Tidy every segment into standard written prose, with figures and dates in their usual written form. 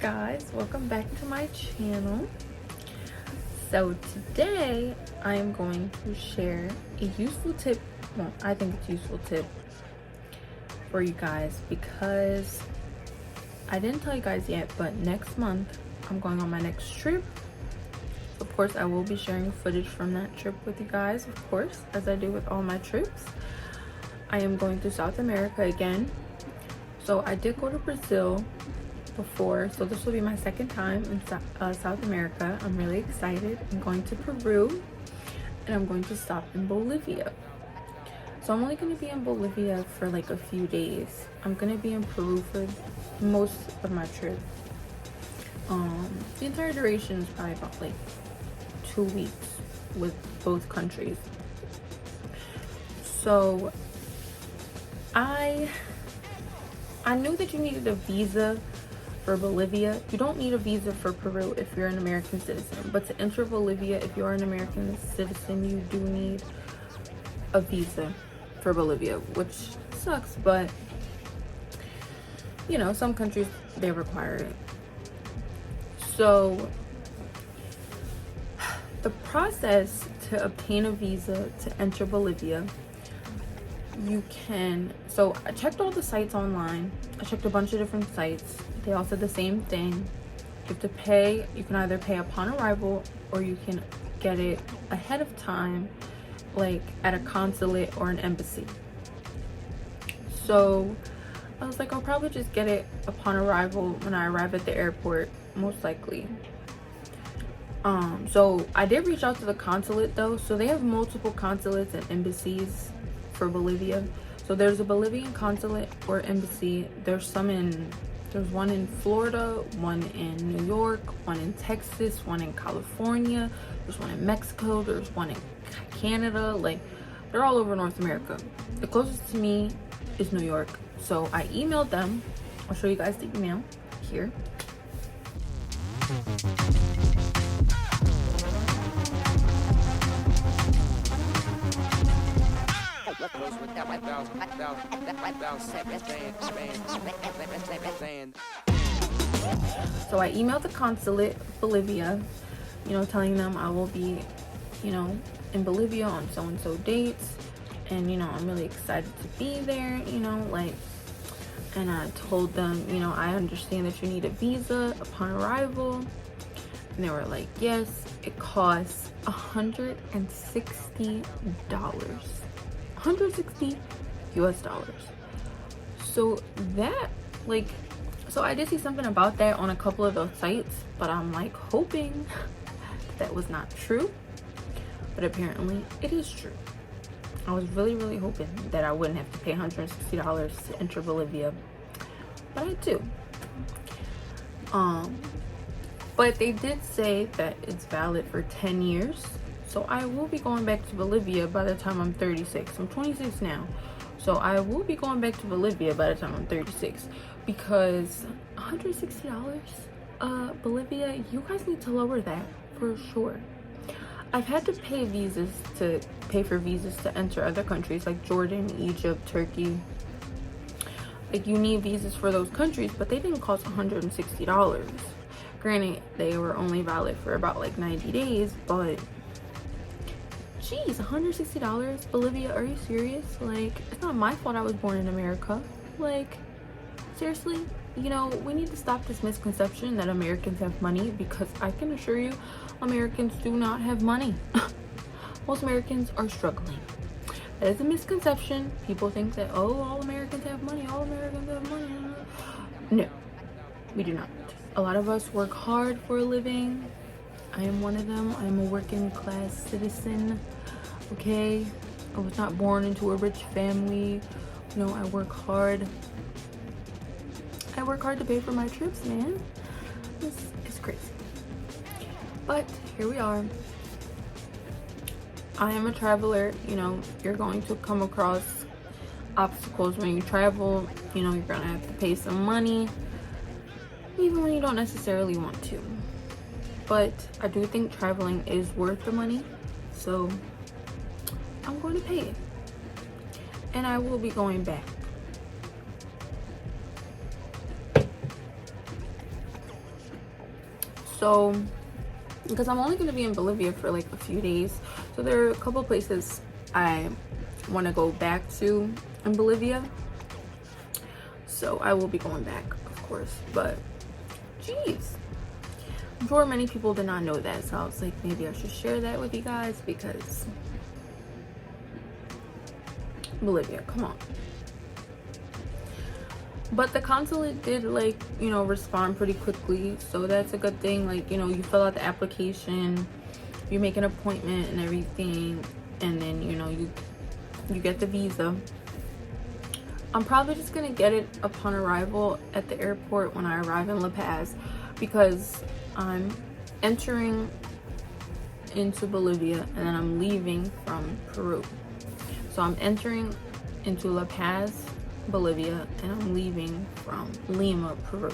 guys, welcome back to my channel. So today I am going to share a useful tip. Well, I think it's a useful tip for you guys because I didn't tell you guys yet, but next month I'm going on my next trip. Of course, I will be sharing footage from that trip with you guys, of course, as I do with all my trips. I am going to South America again. So I did go to Brazil before, so this will be my second time in South America. I'm really excited. I'm going to Peru and I'm going to stop in Bolivia. So I'm only going to be in Bolivia for like a few days. I'm going to be in Peru for most of my trip. The entire duration is probably about like 2 weeks with both countries. So I knew that you needed a visa for Bolivia. You don't need a visa for Peru if you're an American citizen, but to enter Bolivia, if you're an American citizen, you do need a visa for Bolivia, which sucks, but you know, some countries they require it. So the process to obtain a visa to enter Bolivia, you can, so I checked all the sites online. I checked a bunch of different sites. They all said the same thing. You have to pay. You can either pay upon arrival or you can get it ahead of time, like at a consulate or an embassy. So I was like, I'll probably just get it upon arrival when I arrive at the airport, most likely. So I did reach out to the consulate though. So they have multiple consulates and embassies for Bolivia. So there's a Bolivian consulate or embassy. There's one in Florida, one in New York, one in Texas, one in California, there's one in Mexico, there's one in Canada. Like, they're all over North America. The closest to me is New York. So I emailed them. I'll show you guys the email here. So I emailed the consulate Bolivia, telling them I will be, in Bolivia on so and so dates, and I'm really excited to be there, and I told them, I understand that you need a visa upon arrival, and they were like, yes, it costs $160. 160 US dollars. So that, so I did see something about that on a couple of those sites, but I'm like hoping that was not true, but apparently it is true. I was really hoping that I wouldn't have to pay $160 to enter Bolivia, but I do. But they did say that it's valid for 10 years. So I will be going back to Bolivia by the time I'm 36. I'm 26 now. So I will be going back to Bolivia by the time I'm 36. Because $160, Bolivia, you guys need to lower that for sure. I've had to pay for visas to enter other countries like Jordan, Egypt, Turkey. Like, you need visas for those countries, but they didn't cost $160. Granted, they were only valid for about like 90 days, but jeez, $160? Bolivia, are you serious? Like, it's not my fault I was born in America. Like, seriously? We need to stop this misconception that Americans have money, because I can assure you, Americans do not have money. Most Americans are struggling. That is a misconception. People think that, oh, all Americans have money. All Americans have money. No, we do not. A lot of us work hard for a living. I am one of them. I am a working class citizen. Okay, I was not born into a rich family. I work hard. I work hard to pay for my trips, man. It's crazy. But here we are. I am a traveler. You're going to come across obstacles when you travel. You're gonna have to pay some money, even when you don't necessarily want to. But I do think traveling is worth the money, so I'm going to pay it. And I will be going back. So because I'm only going to be in Bolivia for like a few days, so there are a couple places I want to go back to in Bolivia. So I will be going back, of course, but jeez, I'm sure many people did not know that, so I was like, maybe I should share that with you guys, because Bolivia, come on. But the consulate did, like, you know, respond pretty quickly, so that's a good thing. Like, you know, you fill out the application, you make an appointment and everything, and then, you know, you get the visa. I'm probably just gonna get it upon arrival at the airport when I arrive in La Paz, because I'm entering into Bolivia and then I'm leaving from Peru. So I'm entering into La Paz, Bolivia, and I'm leaving from Lima, Peru.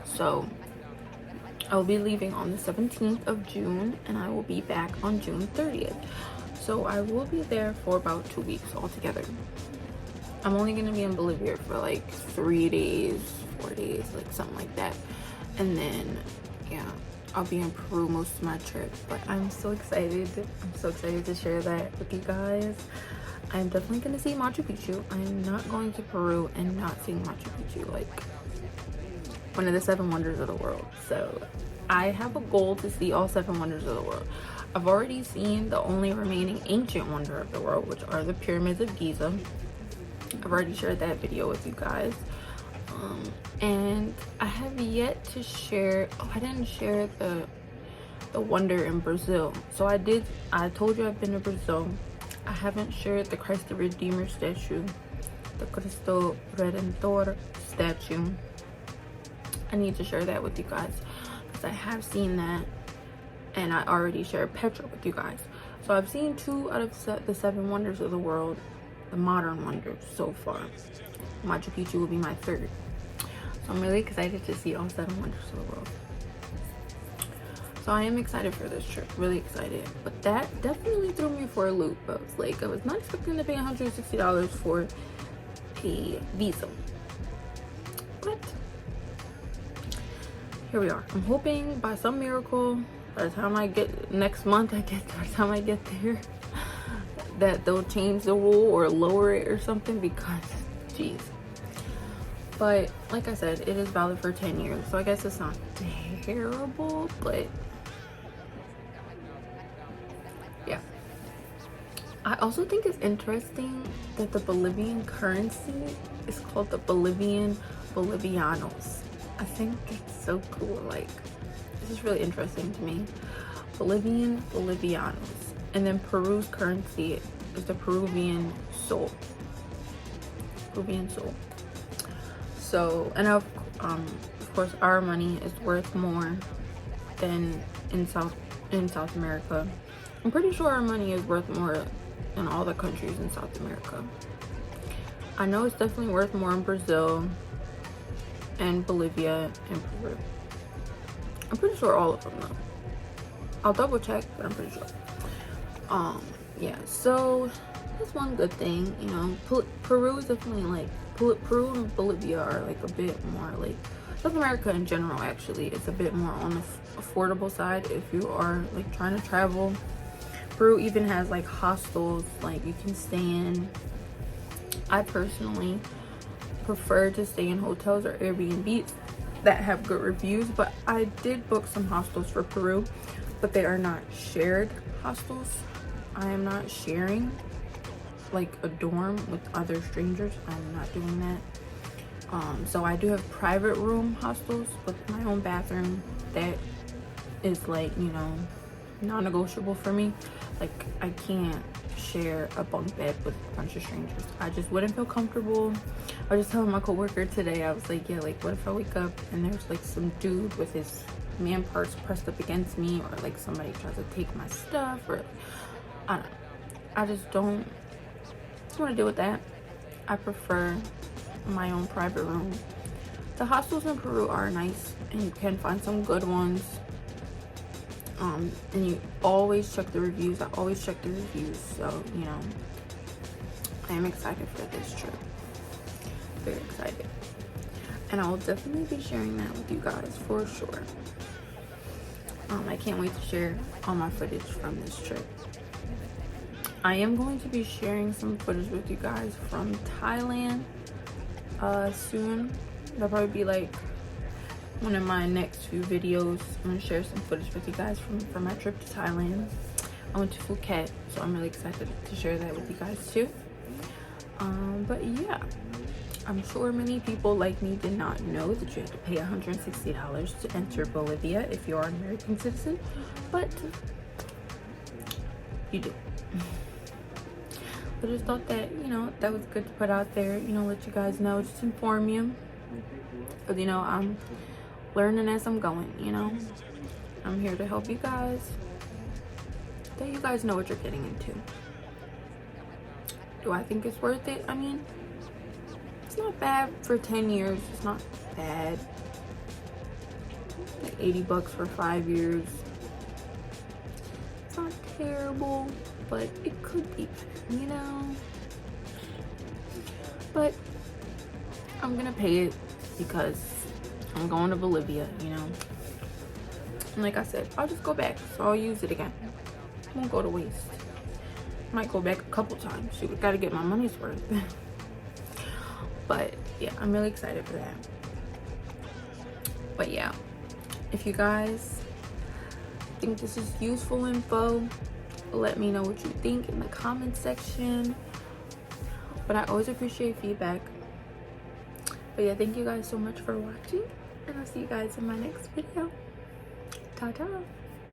So I will be leaving on the 17th of June and I will be back on June 30th. So I will be there for about 2 weeks altogether. I'm only going to be in Bolivia for like 3 days, 4 days, like something like that. And then, yeah, I'll be in Peru most of my trip. But I'm so excited. I'm so excited to share that with you guys. I'm definitely going to see Machu Picchu. I'm not going to Peru and not seeing Machu Picchu, like one of the 7 wonders of the world. So I have a goal to see all 7 wonders of the world. I've already seen the only remaining ancient wonder of the world, which are the pyramids of Giza. I've already shared that video with you guys. And I have yet to share, I didn't share the wonder in Brazil. So I told you I've been to Brazil. I haven't shared the Christ the Redeemer statue, the Cristo Redentor statue. I need to share that with you guys, because I have seen that, and I already shared Petra with you guys. So I've seen 2 out of the 7 wonders of the world, the modern wonders so far. Machu Picchu will be my 3rd. So I'm really excited to see all 7 wonders of the world. So I am excited for this trip, really excited. But that definitely threw me for a loop. I was not expecting to pay $160 for a visa. But here we are. I'm hoping by some miracle, by the time I get next month, by the time I get there, that they'll change the rule or lower it or something, because geez. But like I said, it is valid for 10 years, so I guess it's not terrible, but yeah. I also think it's interesting that the Bolivian currency is called the Bolivian Bolivianos. I think it's so cool. Like, this is really interesting to me. Bolivian Bolivianos. And then Peru's currency is the Peruvian sol. Peruvian sol. So, and of course, our money is worth more than in South America. I'm pretty sure our money is worth more in all the countries in South America. I know it's definitely worth more in Brazil and Bolivia and Peru. I'm pretty sure all of them though. I'll double check, but I'm pretty sure. Yeah, so that's one good thing, you know. Peru is definitely like, Peru and Bolivia are like a bit more like, South America in general actually is a bit more on the affordable side if you are like trying to travel. Peru even has like hostels like you can stay in. I personally prefer to stay in hotels or Airbnbs that have good reviews, but I did book some hostels for Peru, but they are not shared hostels. I am not sharing like a dorm with other strangers. I'm not doing that. So I do have private room hostels with my own bathroom. That is like, you know, non-negotiable for me. Like, I can't share a bunk bed with a bunch of strangers. I just wouldn't feel comfortable. I was just telling my coworker today, I was like, yeah, like what if I wake up and there's like some dude with his man parts pressed up against me, or like somebody tries to take my stuff, or I don't know. I just don't want to deal with that. I prefer my own private room. The hostels in Peru are nice, and you can find some good ones. And you always check the reviews. I always check the reviews. So, you know, I am excited for this trip. Very excited. And I will definitely be sharing that with you guys for sure. I can't wait to share all my footage from this trip. I am going to be sharing some footage with you guys from Thailand soon. That'll probably be like one of my next few videos. I'm gonna share some footage with you guys from my trip to Thailand. I went to Phuket, so I'm really excited to share that with you guys too. But yeah, I'm sure many people like me did not know that you had to pay $160 to enter Bolivia if you are an American citizen, but you do. I just thought that, you know, that was good to put out there, you know, let you guys know, just inform you. Because, you know, I'm learning as I'm going, you know. I'm here to help you guys, that you guys know what you're getting into. Do I think it's worth it? I mean, it's not bad for 10 years. It's not bad. Like $80 for 5 years. It's not terrible, but it could be better, you know. But I'm gonna pay it because I'm going to Bolivia, you know. And like I said, I'll just go back, so I'll use it again. It won't go to waste. Might go back a couple times. Shoot, gotta get my money's worth. But yeah, I'm really excited for that. But yeah, if you guys think this is useful info, let me know what you think in the comment section. But I always appreciate feedback. But yeah, thank you guys so much for watching, and I'll see you guys in my next video. Ta-ta.